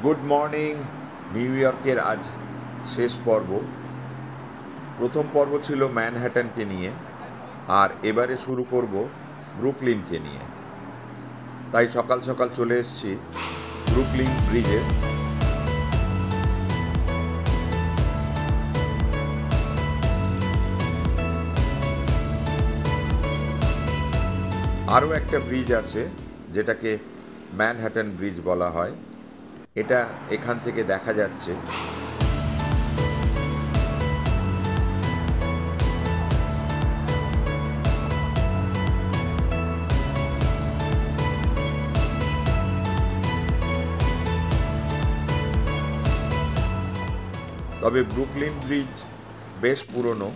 Good morning. New ইয়র্কের আজ শেষ পর্ব। প্রথম পর্ব ছিল ম্যানহাটনকে নিয়ে, আর এবারে শুরু করব ব্রুকলিনকে নিয়ে। তাই সকাল সকাল চলে এসেছি ব্রুকলিন ব্রিজে। আরও একটা ব্রিজ আছে যেটাকে ম্যানহাটন ব্রিজ বলা হয়। এটা এখান থেকে দেখা যাচ্ছে। তবে ব্রুকলিন ব্রিজ বেশ পুরনো।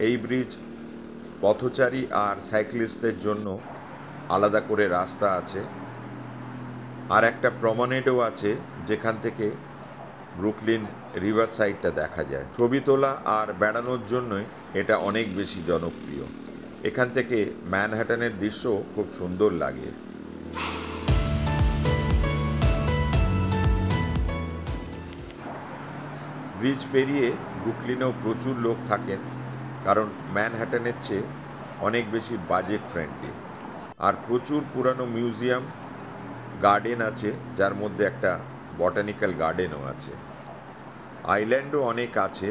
এই ব্রিজ পথচারী আর সাইক্লিস্টদের জন্য আলাদা করে রাস্তা আছে, আর একটা প্রমেনেডও আছে যেখান থেকে ব্রুকলিন রিভার সাইডটা দেখা যায়। ছবি তোলা আর বেড়ানোর জন্যই এটা অনেক বেশি জনপ্রিয়। এখান থেকে ম্যানহাটনের দৃশ্য খুব সুন্দর লাগে। ব্রিজ পেরিয়ে ব্রুকলিনেও প্রচুর লোক থাকেন, কারণ ম্যানহাটনের চেয়ে অনেক বেশি বাজেট ফ্রেন্ডলি। আর প্রচুর পুরানো মিউজিয়াম, গার্ডেন আছে, যার মধ্যে একটা বটানিক্যাল গার্ডেনও আছে। আইল্যান্ডও অনেক আছে,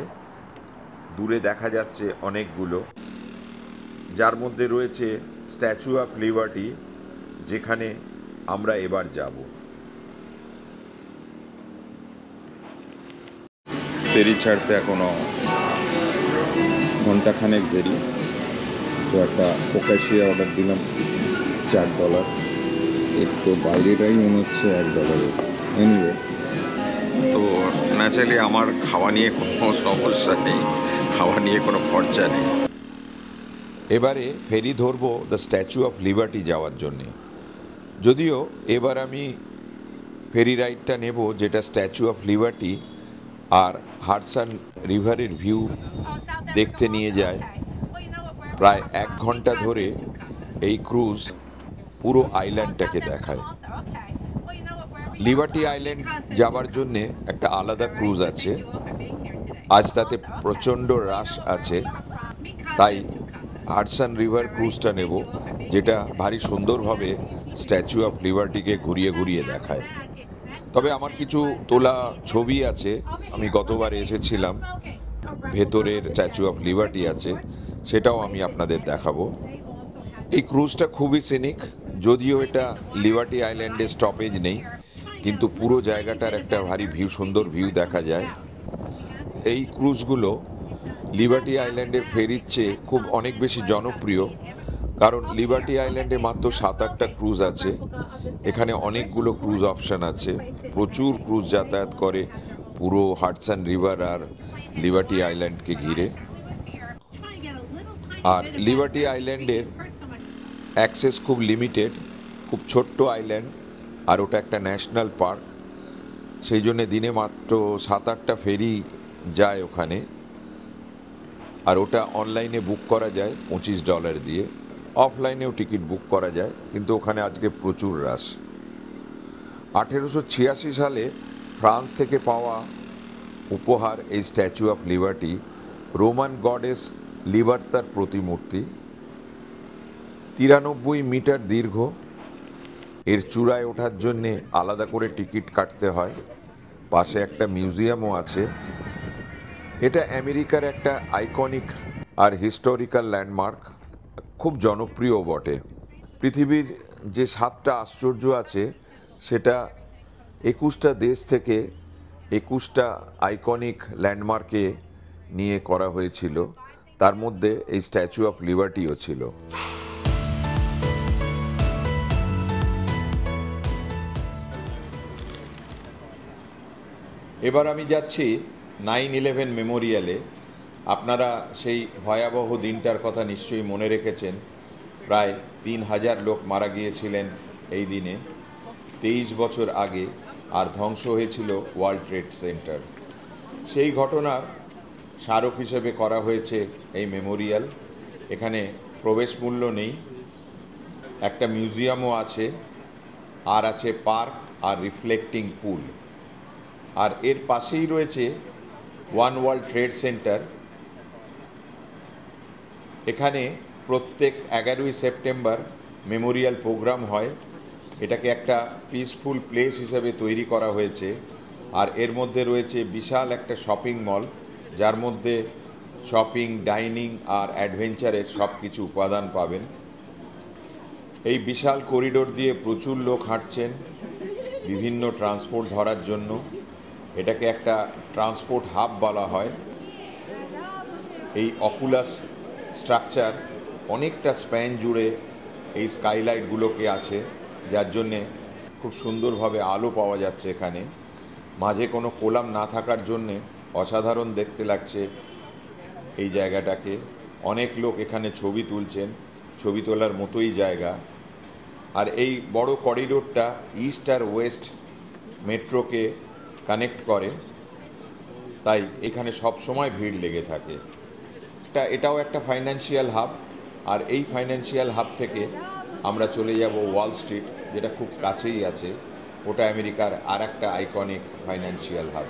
দূরে দেখা যাচ্ছে অনেকগুলো, যার মধ্যে রয়েছে স্ট্যাচু অফ লিবার্টি, যেখানে আমরা এবার যাব। ফেরি ছাড়তে এখনো ঘন্টাখানেক দেরি। তো একটা ফোকাশিয়া অর্ডার দিলাম $4। এর তো বাইরেটাই মনে হচ্ছে $1। এনিওয়ে, তো ন্যাচারালি আমার খাওয়া নিয়ে কোনো সমস্যা নেই, খাওয়া নিয়ে কোনো খরচা নেই। এবারে ফেরি ধরবো দ্য স্ট্যাচু অফ লিবার্টি যাওয়ার জন্যে। যদিও এবার আমি ফেরি রাইডটা নেব যেটা স্ট্যাচু অফ লিবার্টি আর হাডসন রিভারের ভিউ দেখতে নিয়ে যায়। প্রায় 1 ঘন্টা ধরে এই ক্রুজ পুরো আইল্যান্ডটাকে দেখায়। লিবার্টি আইল্যান্ড যাওয়ার জন্যে একটা আলাদা ক্রুজ আছে। আজ তাতে প্রচণ্ড রাশ আছে, তাই হাডসন রিভার ক্রুজটা নেব, যেটা ভারী সুন্দরভাবে স্ট্যাচু অফ লিবার্টিকে ঘুরিয়ে ঘুরিয়ে দেখায়। তবে আমার কিছু তোলা ছবি আছে, আমি গতবার এসেছিলাম, ভেতরের স্ট্যাচু অফ লিবার্টি আছে, সেটাও আমি আপনাদের দেখাবো। এই ক্রুজটা খুবই সিনিক, যদিও এটা লিবার্টি আইল্যান্ডে স্টপেজ নেই, কিন্তু পুরো জায়গাটার একটা ভারী সুন্দর ভিউ দেখা যায়। এই ক্রুজগুলো লিবার্টি আইল্যান্ডের ফেরির চেয়ে খুব অনেক বেশি জনপ্রিয়, কারণ লিবার্টি আইল্যান্ডে মাত্র 7-8টা ক্রুজ আছে। এখানে অনেকগুলো ক্রুজ অপশান আছে, প্রচুর ক্রুজ যাতায়াত করে পুরো হাডসন রিভার আর লিবার্টি আইল্যান্ডকে ঘিরে। আর লিবার্টি আইল্যান্ডের অ্যাক্সেস খুব লিমিটেড, খুব ছোট্ট আইল্যান্ড, আর ওটা একটা ন্যাশনাল পার্ক, সেই জন্যে দিনে মাত্র 7-8টা ফেরি যায় ওখানে। আর ওটা অনলাইনে বুক করা যায় $25 দিয়ে, অফলাইনেও টিকিট বুক করা যায়, কিন্তু ওখানে আজকে প্রচুর রাশ। 1886 সালে ফ্রান্স থেকে পাওয়া উপহার এই Statue of Liberty, Roman goddess লিবার্তার প্রতিমূর্তি। 93 মিটার দীর্ঘ। এর চূড়ায় ওঠার জন্যে আলাদা করে টিকিট কাটতে হয়। পাশে একটা মিউজিয়ামও আছে। এটা আমেরিকার একটা আইকনিক আর হিস্টোরিক্যাল ল্যান্ডমার্ক, খুব জনপ্রিয় বটে। পৃথিবীর যে 7টা আশ্চর্য আছে, সেটা 21টা দেশ থেকে 21টা আইকনিক ল্যান্ডমার্কে নিয়ে করা হয়েছিল, তার মধ্যে এই স্ট্যাচু অফ লিবার্টিও ছিল। এবার আমি যাচ্ছি 9/11 মেমোরিয়ালে। আপনারা সেই ভয়াবহ দিনটার কথা নিশ্চয়ই মনে রেখেছেন। প্রায় 3000 লোক মারা গিয়েছিলেন এই দিনে, 23 বছর আগে, আর ধ্বংস হয়েছিল ওয়ার্ল্ড ট্রেড সেন্টার। সেই ঘটনার স্মারক হিসেবে করা হয়েছে এই মেমোরিয়াল। এখানে প্রবেশ মূল্য নেই, একটা মিউজিয়ামও আছে, আর আছে পার্ক আর রিফ্লেক্টিং পুল। আর এর পাশেই রয়েছে ওয়ান ওয়ার্ল্ড ট্রেড সেন্টার। এখানে প্রত্যেক 11ই সেপ্টেম্বর মেমোরিয়াল প্রোগ্রাম হয়। এটাকে একটা পিসফুল প্লেস হিসেবে তৈরি করা হয়েছে। আর এর মধ্যে রয়েছে বিশাল একটা শপিং মল, যার মধ্যে শপিং, ডাইনিং আর অ্যাডভেঞ্চারের সব কিছু উপাদান পাবেন। এই বিশাল করিডোর দিয়ে প্রচুর লোক হাঁটছেন বিভিন্ন ট্রান্সপোর্ট ধরার জন্য। এটাকে একটা ট্রান্সপোর্ট হাব বলা হয়। এই অকুলাস স্ট্রাকচার অনেকটা স্প্যান জুড়ে এই স্কাইলাইটগুলোকে আছে, যার জন্যে খুব সুন্দরভাবে আলো পাওয়া যাচ্ছে এখানে। মাঝে কোনো কোলাম না থাকার জন্যে অসাধারণ দেখতে লাগছে এই জায়গাটাকে। অনেক লোক এখানে ছবি তুলছেন, ছবি তোলার মতোই জায়গা। আর এই বড় করিডোরটা ইস্ট আর ওয়েস্ট মেট্রোকে কানেক্ট করে, তাই এখানে সব সময় ভিড় লেগে থাকে। এটাও একটা ফাইন্যান্সিয়াল হাব। আর এই ফাইন্যান্সিয়াল হাব থেকে আমরা চলে যাব ওয়াল স্ট্রিট, যেটা খুব কাছেই আছে। ওটা আমেরিকার আর একটা আইকনিক ফাইন্যান্সিয়াল হাব।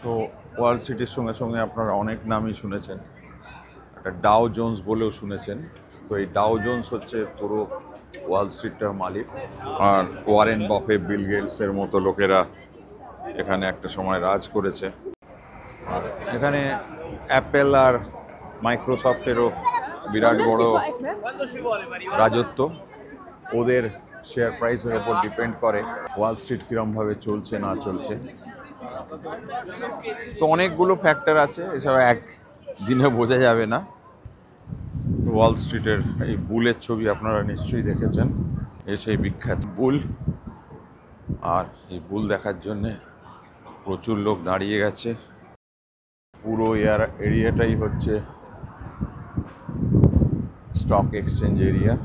তো ওয়াল স্ট্রিটের সঙ্গে সঙ্গে আপনারা অনেক নামই শুনেছেন, একটা ডাও জোন্স বলেও শুনেছেন। তো এই ডাও জোন্স হচ্ছে পুরো ওয়াল স্ট্রিটটার মালিক। আর ওয়ারেন বাফে, বিল গেটসের মতো লোকেরা এখানে একটা সময় রাজ করেছে। এখানে অ্যাপেল আর মাইক্রোসফটেরও বিরাট বড় রাজত্ব। ওদের শেয়ার প্রাইসের ওপর ডিপেন্ড করে ওয়াল স্ট্রিট কীরমভাবে চলছে না চলছে। তো অনেকগুলো ফ্যাক্টর আছে, এসব এক দিনে বোঝা যাবে না। ওয়াল স্ট্রিটের এই বুলের ছবি আপনারা নিশ্চয়ই দেখেছেন, এই সেই বিখ্যাত বুল। আর এই বুল দেখার জন্যে প্রচুর লোক দাঁড়িয়ে গেছে। পুরো এরিয়াটাই হচ্ছে স্টক এক্সচেঞ্জ এরিয়া।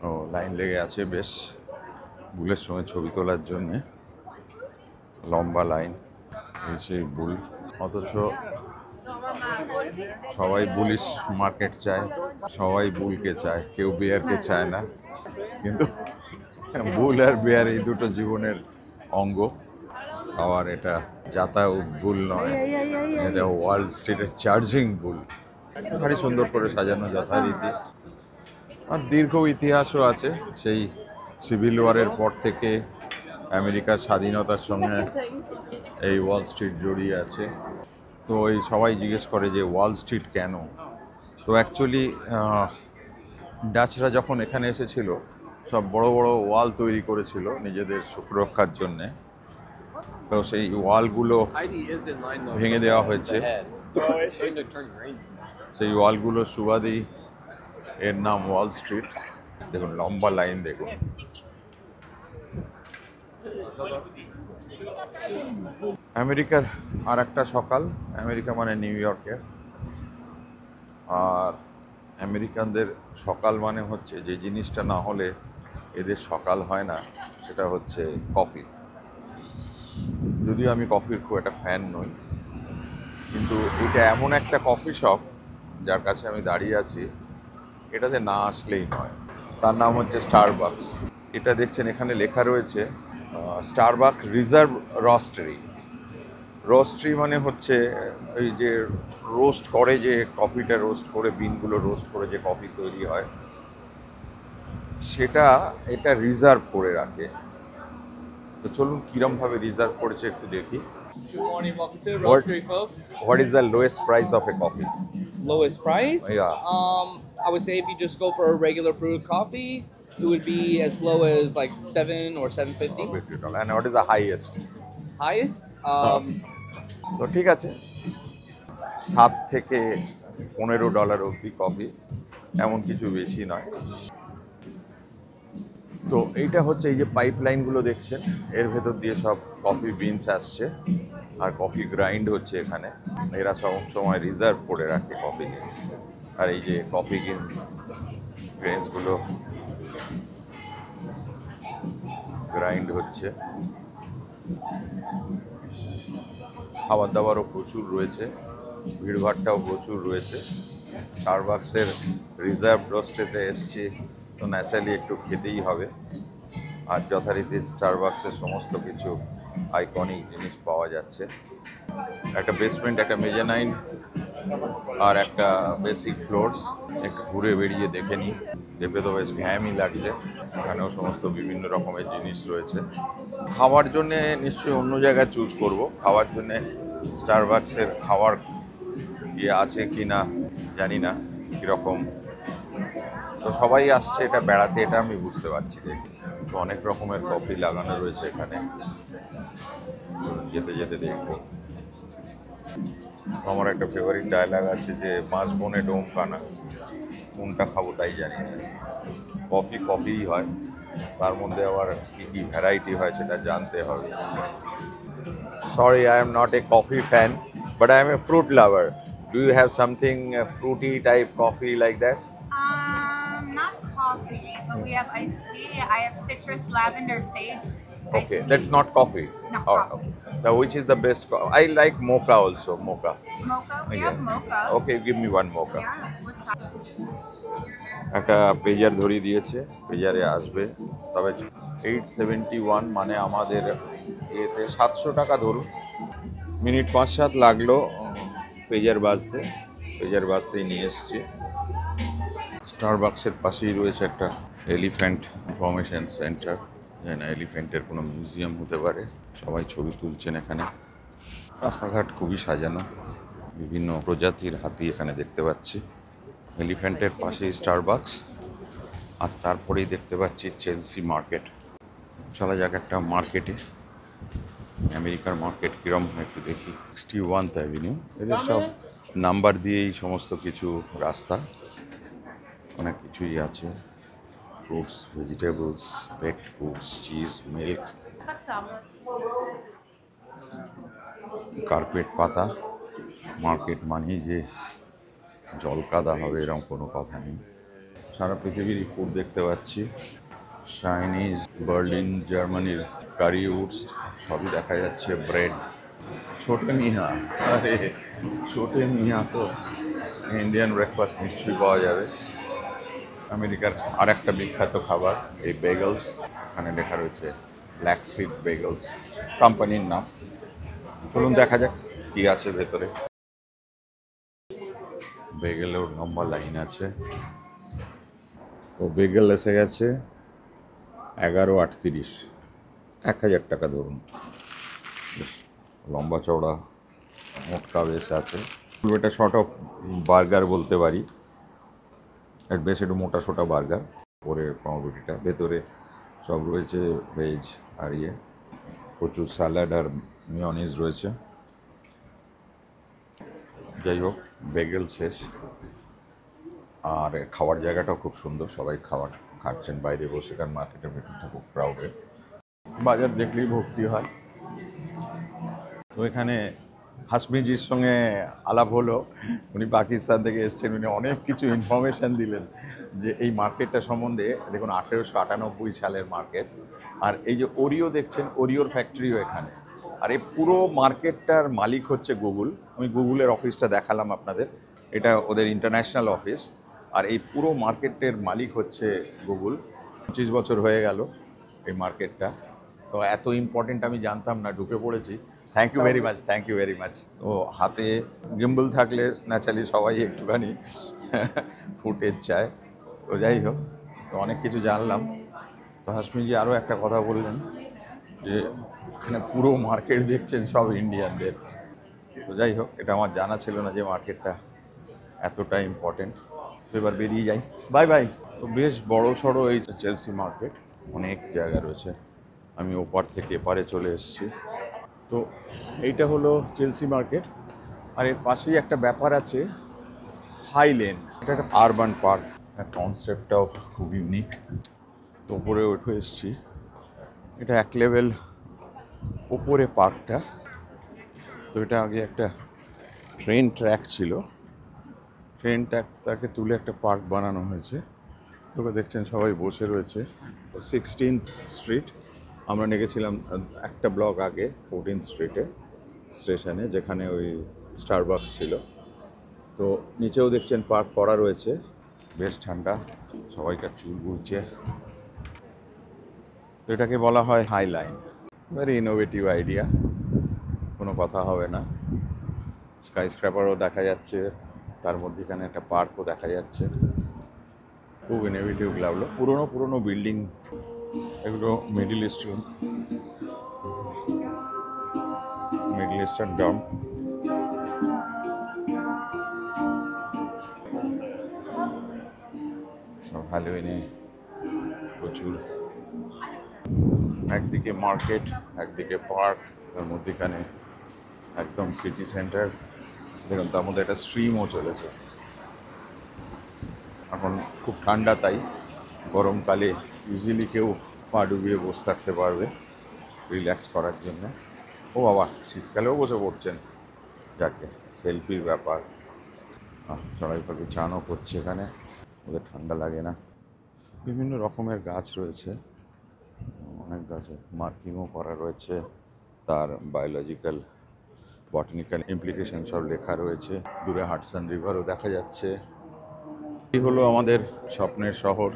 ও লাইন লেগে আছে বেশ বুলের সঙ্গে ছবি তোলার জন্যে, লম্বা লাইন। এই সেই বুল, অথচ সবাই বুলিশ মার্কেট চায়, সবাই বুলকে চায়, কেউ বেয়ারকে চায় না। কিন্তু বুল আর বেয়ার এই দুটো জীবনের অঙ্গ। আবার এটা যাতায়াত বুল নয়, এটা ওয়ার্ল্ড স্ট্রিটের চার্জিং বুল। ভারী সুন্দর করে সাজানো যথারীতি। আর দীর্ঘ ইতিহাসও আছে, সেই সিভিল ওয়ারের পর থেকে আমেরিকার স্বাধীনতার সঙ্গে এই ওয়াল স্ট্রিট জড়িয়ে আছে। তো এই সবাই জিজ্ঞেস করে যে ওয়াল স্ট্রিট কেন? তো অ্যাকচুয়ালি ডাচরা যখন এখানে এসেছিল, সব বড় বড় ওয়াল তৈরি করেছিল নিজেদের সুরক্ষার জন্যে। তো সেই ওয়ালগুলো ভেঙে দেওয়া হয়েছে। সেই ওয়ালগুলোর সুবাদেই এর নাম ওয়াল স্ট্রিট। দেখুন লম্বা লাইন, দেখুন। আমেরিকার আর একটা সকাল, আমেরিকা মানে নিউ ইয়র্কের। আর আমেরিকানদের সকাল মানে হচ্ছে যে জিনিসটা না হলে এদের সকাল হয় না, সেটা হচ্ছে কফি। যদিও আমি কফির খুব একটা ফ্যান নই, কিন্তু এটা এমন একটা কফি শপ যার কাছে আমি দাঁড়িয়ে আছি, এটাতে না আসলেই নয়। তার নাম হচ্ছে স্টারবাকস। এটা দেখছেন এখানে লেখা রয়েছে স্টারবাকস রিজার্ভ রোস্টারি। রোস্টারি মানে হচ্ছে এই যে রোস্ট করে, যে কফিটা রোস্ট করে, বিনগুলো রোস্ট করে যে কফি তৈরি হয়, সেটা এটা রিজার্ভ করে রাখে। তো চলুন কিরমভাবে রিজার্ভ করেছে একটু দেখি। Good morning, welcome to the roastery, folks. What is the lowest price of a coffee? Lowest price? Yeah. I would say if you just go for a regular brewed coffee, it would be as low as like $7 or $7.50. And what is the highest? Highest? তো ঠিক আছে, $7 থেকে $15 অবধি coffee, এমন কিছু বেশি নয়। তো এইটা হচ্ছে এই যে পাইপ লাইনগুলো দেখছেন, এর ভেতর দিয়ে সব কফি বিনস আসছে আর কফি গ্রাইন্ড হচ্ছে এখানে। এরা সব সময় রিজার্ভ করে রাখে কফি গ্রেনস। আর এই যে কফি গ্রেনসগুলো গ্রাইন্ড হচ্ছে। খাবার দাবারও প্রচুর রয়েছে, ভিড়ভাড়টাও প্রচুর রয়েছে। স্টারবাকসের রিজার্ভ রোস্টেতে এসছি, তো ন্যাচারালি একটু খেতেই হবে। আর যথারীতি স্টারবাকসের সমস্ত কিছু আইকনিক জিনিস পাওয়া যাচ্ছে। একটা বেসমেন্ট, একটা মেজানাইন আর একটা বেসিক ফ্লোরস। একটু ঘুরে বেরিয়ে দেখে নিই। দেখবে তো বেশ ঘ্যামই লাগছে। এখানেও সমস্ত বিভিন্ন রকমের জিনিস রয়েছে। খাওয়ার জন্য নিশ্চয়ই অন্য জায়গায় চুজ করব। খাওয়ার জন্য স্টারবাকসের খাওয়ার ইয়ে আছে কি না জানি না কীরকম। তো সবাই আসছে এটা বেড়াতে, এটা আমি বুঝতে পারছি। দেখি তো অনেক রকমের কফি লাগানো রয়েছে এখানে, যেতে যেতে দেখবো। আমার একটা ফেভারিট ডায়লগ আছে যে মাছ বনে ডোম কানা, কোনটা খাবো তাই জানি না। কফি কফিই হয়, তার মধ্যে আবার কী কী ভ্যারাইটি হয় সেটা জানতে হবে। Sorry, I am not a coffee fan, but I am a fruit lover. Do you have something fruity type coffee like that? Not coffee, but we have iced tea. I have citrus, lavender, sage. Okay, Iced tea. that's not coffee. Not Oh, coffee. Now, which is the best? I like mocha also. Mocha. Mocha. We Yeah. have mocha. Okay, give me one mocha. Yeah. What's একটা পেজার ধরিয়ে দিয়েছে, পেজারে আসবে। তবে 871 মানে আমাদের এতে 700 টাকা ধরুন। মিনিট 5-7 লাগলো পেজার বাজতে। পেজার বাজতেই নিয়ে এসছি। স্টারবাকসের পাশেই রয়েছে একটা এলিফ্যান্ট ইনফরমেশন সেন্টার। যেন এলিফ্যান্টের কোনো মিউজিয়াম হতে পারে। সবাই ছবি তুলছেন এখানে। রাস্তাঘাট খুবই সাজানো, বিভিন্ন প্রজাতির হাতি এখানে দেখতে পাচ্ছি। এলিফ্যান্টের পাশেই স্টারবাকস, আর তারপরেই দেখতে পাচ্ছি চেলসি মার্কেট। চলা যাক একটা মার্কেটে, আমেরিকার মার্কেট কীরম একটু দেখি। 61th অ্যাভিনিউ, এদের সব নাম্বার দিয়েই সমস্ত কিছু রাস্তা, অনেক কিছুই আছে। ফ্রুটস, ভেজিটেবলস, পেট ফুডস, চিজ, মিল্ক, কার্পেট পাতা। মার্কেট মানেই যে জলকাদা হবে এরকম কোনো কথা নেই। সারা পৃথিবীরই ফুড দেখতে পাচ্ছি। চাইনিজ, বার্লিন, জার্মানির কারি উডস সবই দেখা যাচ্ছে। ব্রেড, ছোটে মিয়া, আরে ছোটে মিয়া তো ইন্ডিয়ান ব্রেকফাস্ট নিশ্চয়ই পাওয়া যাবে। আমেরিকার আর একটা বিখ্যাত খাবার এই বেগলস। এখানে লেখা রয়েছে ব্ল্যাক সিড বেগলস, কোম্পানির নাম। চলুন দেখা যাক কি আছে ভেতরে। বেগেলেও লম্বা লাইন আছে। তো বেগেল এসে গেছে 11.38, 1000 টাকা ধরুন। লম্বা চওড়া মোটকা বেশ আছে। এটা শর্ট অফ বার্গার বলতে পারি, এর বেশ একটু মোটা সোটা বার্গার। পরে পাউরুটিটা, ভেতরে সব রয়েছে ভেজ আর ইয়ে, প্রচুর স্যালাড আর মিওনিজ রয়েছে। যাই হোক, বেগেল শেষ। আর খাওয়ার জায়গাটাও খুব সুন্দর, সবাই খাবার খাচ্ছেন বাইরে বসে, কারণ মার্কেটের ভেতরটা খুব ক্রাউডেড। বাজার দেখলেই ভর্তি হয়। তো এখানে হাসমিজির সঙ্গে আলাপ হলো। উনি পাকিস্তান থেকে এসেছেন, উনি অনেক কিছু ইনফরমেশান দিলেন যে এই মার্কেটটা সম্বন্ধে। দেখুন 1898 সালের মার্কেট। আর এই যে ওরিও দেখছেন, ওরিওর ফ্যাক্টরিও এখানে। আর এই পুরো মার্কেটটার মালিক হচ্ছে গুগল। আমি গুগলের অফিসটা দেখালাম আপনাদের, এটা ওদের ইন্টারন্যাশনাল অফিস। আর এই পুরো মার্কেটের মালিক হচ্ছে গুগল। 25 বছর হয়ে গেল এই মার্কেটটা। তো এত ইম্পর্টেন্ট আমি জানতাম না, ঢুকে পড়েছি। Thank you very much, thank you very much. তো হাতে গিম্বল থাকলে ন্যাচারালি সবাই একটুখানি ফুটেজ চায়। তো যাই হোক, তো অনেক কিছু জানলাম। তো হাসমিজি আরও একটা কথা বললেন যে এখানে পুরো মার্কেট দেখছেন সব ইন্ডিয়ানদের। তো যাই হোক, এটা আমার জানা ছিল না যে মার্কেটটা এতটা ইম্পর্টেন্ট। তো এবার বেরিয়ে যাই, বাই বাই। তো বেশ বড় সড়ো এই চেলসি মার্কেট, অনেক জায়গা রয়েছে। আমি ওপার থেকে এপারে চলে এসেছি। তো এইটা হলো চেলসি মার্কেট। আর এর পাশেই একটা ব্যাপার আছে, হাইলেন। এটা একটা আরবান পার্ক, কনসেপ্টটাও খুব ইউনিক। তো উপরে উঠে এসেছি। এটা এক লেভেল ওপরে পার্কটা। তো এটা আগে একটা ট্রেন ট্র্যাক ছিল, ট্রেন ট্র্যাকটাকে তুলে একটা পার্ক বানানো হয়েছে। তোকে দেখছেন সবাই বসে রয়েছে। 16th স্ট্রিট, আমরা নেমেছিলাম একটা ব্লক আগে 14th স্ট্রিটে স্টেশনে, যেখানে ওই স্টারবাকস ছিল। তো নিচেও দেখছেন পার্ক করা রয়েছে, বেশ ঠান্ডা, সবাইকার চুল ঘুরছে। তো এটাকে বলা হয় High Line. Very innovative idea, কোনো কথা হবে না। স্কাই স্ক্র্যাপারও দেখা যাচ্ছে, তার মধ্যেখানে একটা পার্কও দেখা যাচ্ছে। খুব ইনোভেটিভ লাগলো। পুরনো পুরনো বিল্ডিং এগুলো, মিডল ইস্টার্ন ডাম্প। সব হ্যালোইনে প্রচুর, একদিকে মার্কেট, একদিকে পার্ক, তার মধ্যেখানে একদম সিটি সেন্টার। দেখুন তার মধ্যে একটা স্ট্রিমও চলেছে। এখন খুব ঠান্ডা, তাই গরমকালে ইজিলি কেউ পা ডুবিয়ে বসে থাকতে পারবে রিল্যাক্স করার জন্য। ও বাবা, শীতকালেও বসে পড়ছেন, যাকে সেলফির ব্যাপার। চড়াই পাখি চানও করছে এখানে, ওদের ঠান্ডা লাগে না। বিভিন্ন রকমের গাছ রয়েছে, অনেক গাছে মার্কিংও করা রয়েছে, তার বায়োলজিক্যাল বটানিক্যাল ইমপ্লিকেশন সব লেখা রয়েছে। দূরে হাডসন রিভারও দেখা যাচ্ছে। এই হলো আমাদের স্বপ্নের শহর,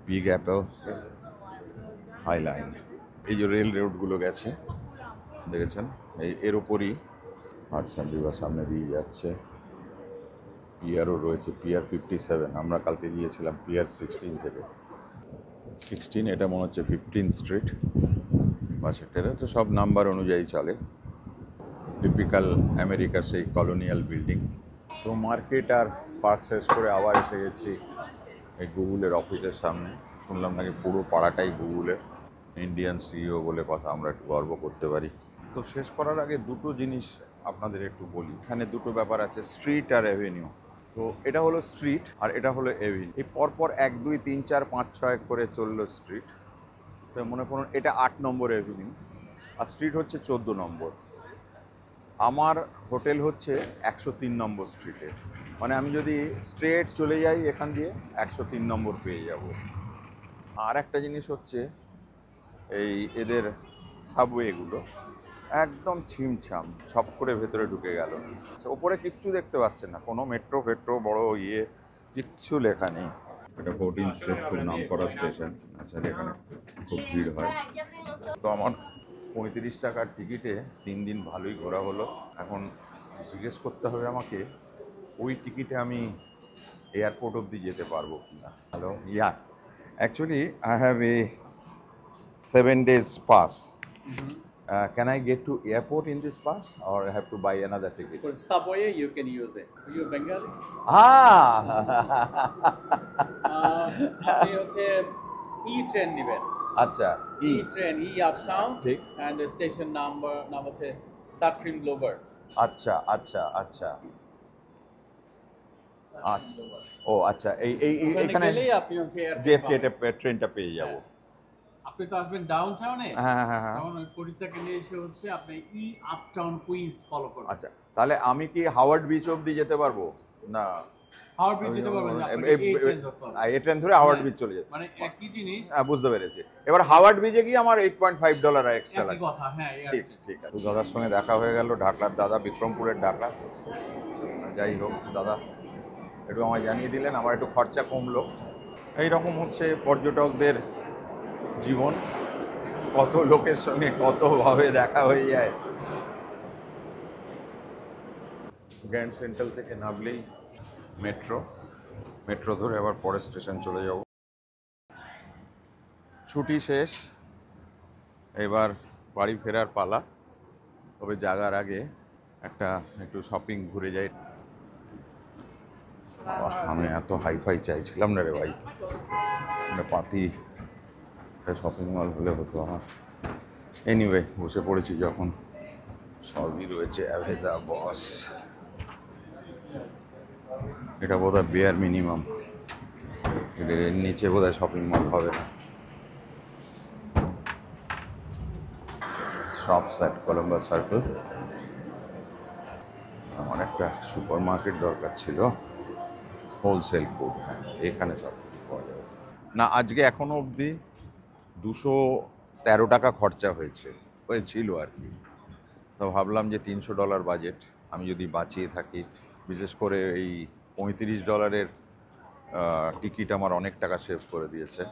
বিগ অ্যাপেল হাই লাইন। এই যে রেল রোডগুলো গেছে দেখেছেন, এর ওপরই হাডসন রিভার সামনে দিয়ে যাচ্ছে। পিয়ারও রয়েছে, পিয়ার 57। আমরা কালকে গিয়েছিলাম পিয়ার 16 থেকে। 16, এটা মনে হচ্ছে 15 স্ট্রিট। বাসেরটা তো সব নাম্বার অনুযায়ী চলে, টিপিক্যাল আমেরিকার সেই কলোনিয়াল বিল্ডিং। তো মার্কেট আর পার্ক শেষ করে আবার এসে গেছি এই গুগলের অফিসের সামনে। শুনলাম নাকি পুরো পাড়াটাই গুগলের। ইন্ডিয়ান সিইও বলে কথা, আমরা একটু গর্ব করতে পারি। তো শেষ করার আগে দুটো জিনিস আপনাদের একটু বলি। এখানে দুটো ব্যাপার আছে, স্ট্রিট আর অ্যাভিনিউ। তো এটা হলো স্ট্রিট আর এটা হলো এভিনিউ। এই পরপর 1, 2, 3, 4, 5, 6 করে চললো স্ট্রিট। তো মনে করুন এটা 8 নম্বর এভিনিউ আর স্ট্রিট হচ্ছে 14 নম্বর। আমার হোটেল হচ্ছে 103 নম্বর স্ট্রিটে। মানে আমি যদি স্ট্রেট চলে যাই এখান দিয়ে 103 নম্বর পেয়ে যাব। আর একটা জিনিস হচ্ছে এই এদের সাবওয়েগুলো একদম ছিমছাম, ছপ করে ভেতরে ঢুকে গেল। ওপরে কিচ্ছু দেখতে পাচ্ছেন না, কোনো মেট্রো ফেট্রো বড় কিচ্ছু লেখা নেই। এটা 14 স্ট্রিট, খুব নাম করা স্টেশন। আচ্ছা, এখানে খুব ভিড় হয়। তো আমার 35 টাকার টিকিটে 3 দিন ভালোই ঘোরা হলো। এখন জিজ্ঞেস করতে হবে আমাকে ওই টিকিটে আমি এয়ারপোর্ট অবধি যেতে পারবো কিনা। Hello, actually I have a 7 days pass. Can I get to airport in this pass or I have to buy another ticket? For subway, you can use it. You're Bengali? আপনি হচ্ছে E-train নেবেন। আচ্ছা, E-train, uptown, ঠিক। and the station নাম হচ্ছে Satrin Lower. আচ্ছা আচ্ছা আচ্ছা আচ্ছা, ও আচ্ছা, এখানে গেলেই আপনি হচ্ছে JFK ট্রেনটা পেয়ে যাব। আপনি তো আসবেন ডাউনটাউনে, হ্যাঁ। তখন ওই 42nd এসে হচ্ছে আপনি আপটাউন কুইন্স ফলো করবেন। আচ্ছা, তাহলে আমি কি হাওয়ার্ড বিচ অবধি যেতে পারবো? না, হাওয়ার্ড ব্রিজ যেতে পারবেন না, আপনাকে এই ট্রেন ধরতে হবে। এই ট্রেন ধরে হাওয়ার্ড বিচ চলে যেতে, মানে একই জিনিস। হ্যাঁ বুঝতে পেরেছি। এবার হাওয়ার্ড বিচে গিয়ে আমার $8.5 এক্সট্রা একই লাগে। কথা, হ্যাঁ। ঠিক আছে। দাদার সঙ্গে দেখা হয়ে গেল, ঢাকলার দাদা, বিক্রমপুরের ঢাকলা। যাই হোক, দাদা একটু আমায় জানিয়ে দিলেন, আমার একটু খরচা কমলো। এইরকম হচ্ছে পর্যটকদের জীবন, কত লোকের সঙ্গে কতভাবে দেখা হয়ে যায়। গ্র্যান্ড সেন্ট্রাল থেকে নামলেই মেট্রো ধরে আবার পরের স্টেশন চলে যাব। ছুটি শেষ, এবার বাড়ি ফেরার পালা। তবে যাওয়ার আগে একটু শপিং ঘুরে যাই। আমি এত হাইফাই চাইছিলাম না রে ভাই, পাতি শপিং মল হলে হতো আমার। এনিওয়ে, বসে পড়েছি যখন, সবই রয়েছে অ্যাভেদা, বস। এটা বোধহয় বেয়ার মিনিমাম, এর নিচে বোধহয় শপিং মল হবে না। Shops at Columbus circle. আমার একটা সুপার মার্কেট দরকার ছিল, হোলসেল ফুড। হ্যাঁ, এখানে সব কিছু পাওয়া যাবে না। আজকে এখনো অবধি 213 টাকা খরচা হয়েছিল আর কি। তো ভাবলাম যে $300 বাজেট আমি যদি বাঁচিয়ে থাকি, বিশেষ করে এই $35 টিকিট আমার অনেক টাকা সেভ করে দিয়েছে।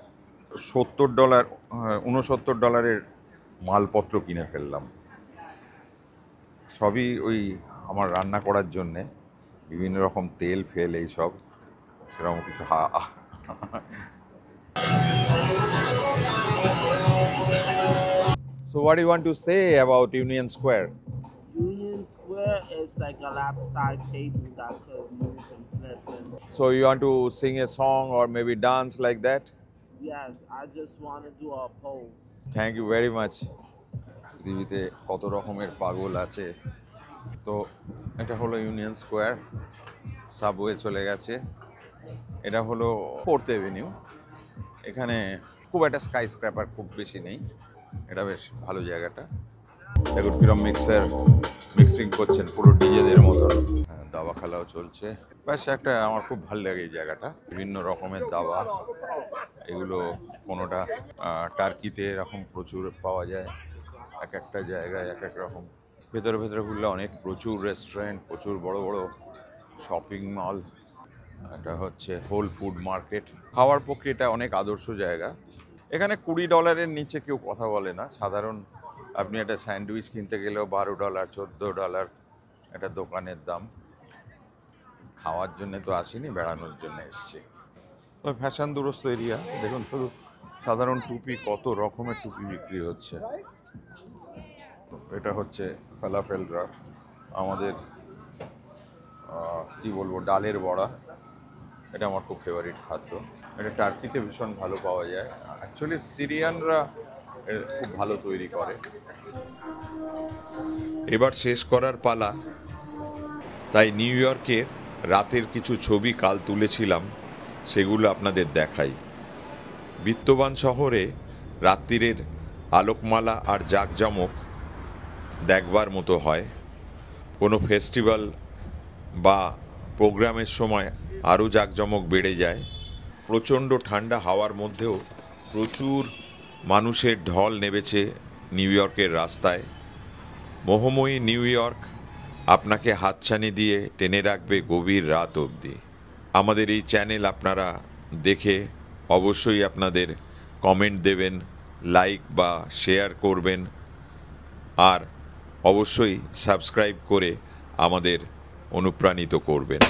$69 মালপত্র কিনে ফেললাম। সবই ওই আমার রান্না করার জন্যে বিভিন্ন রকম তেল ফেল এইসব, সেরকম কিছু So what do you want to say about Union Square? Union Square is like a lap side table that could move and flip. And So you want to sing a song or maybe dance like that? yes, I just want to do a pose. Thank you very much. পৃথিবীতে কত রকমের পাগল আছে। তো এটা হলো union square, subway চলে গেছে। এটা হলো 4th অ্যাভিনিউ। এখানে খুব একটা স্কাই স্ক্র্যাপার খুব বেশি নেই, এটা বেশ ভালো জায়গাটা। দেখুন কিরম মিক্সিং করছেন পুরো ডিজেদের মতন। দাবা খেলাও চলছে, বেশ একটা আমার খুব ভালো লাগে এই জায়গাটা। বিভিন্ন রকমের দাবা, এগুলো কোনোটা টার্কিতে এরকম প্রচুর পাওয়া যায়, এক একটা জায়গায় এক এক রকম। ভেতরে ভেতরে ঘুরলে অনেক প্রচুর রেস্টুরেন্ট, প্রচুর বড় বড় শপিং মল। এটা হচ্ছে হোল ফুড মার্কেট। খাওয়ার পক্ষে এটা অনেক আদর্শ জায়গা। এখানে $20 নিচে কেউ কথা বলে না। সাধারণ আপনি একটা স্যান্ডউইচ কিনতে গেলেও $12, $14 একটা দোকানের দাম। খাওয়ার জন্য তো আসিনি, বেড়ানোর জন্য এসছি। তো ফ্যাশন দুরস্ত এরিয়া। দেখুন শুধু সাধারণ টুপি, কত রকমের টুপি বিক্রি হচ্ছে। এটা হচ্ছে ফালাফেলরা, আমাদের কি বলবো, ডালের বড়া। এটা আমার খুব ফেভারিট খাদ্য। এটা টার্কিতে ভীষণ ভালো পাওয়া যায়। অ্যাকচুয়ালি সিরিয়ানরা খুব ভালো তৈরি করে। এবার শেষ করার পালা, তাই নিউ ইয়র্কের রাতের কিছু ছবি কাল তুলেছিলাম, সেগুলো আপনাদের দেখাই। বিত্তবান শহরে রাত্রিরের আলোকমালা আর জাঁকজমক দেখবার মতো হয়। কোনো ফেস্টিভ্যাল বা প্রোগ্রামের সময় আরও জাঁকজমক বেড়ে যায়। প্রচণ্ড ঠান্ডা হাওয়ার মধ্যেও প্রচুর মানুষের ঢল নেমেছে নিউ ইয়র্কের রাস্তায়। মোহময়ী নিউ ইয়র্ক আপনাকে হাতছানি দিয়ে টেনে রাখবে গভীর রাত অবধি। আমাদের এই চ্যানেল আপনারা দেখে অবশ্যই আপনাদের কমেন্ট দেবেন, লাইক বা শেয়ার করবেন, আর অবশ্যই সাবস্ক্রাইব করে আমাদের অনুপ্রাণিত করবেন।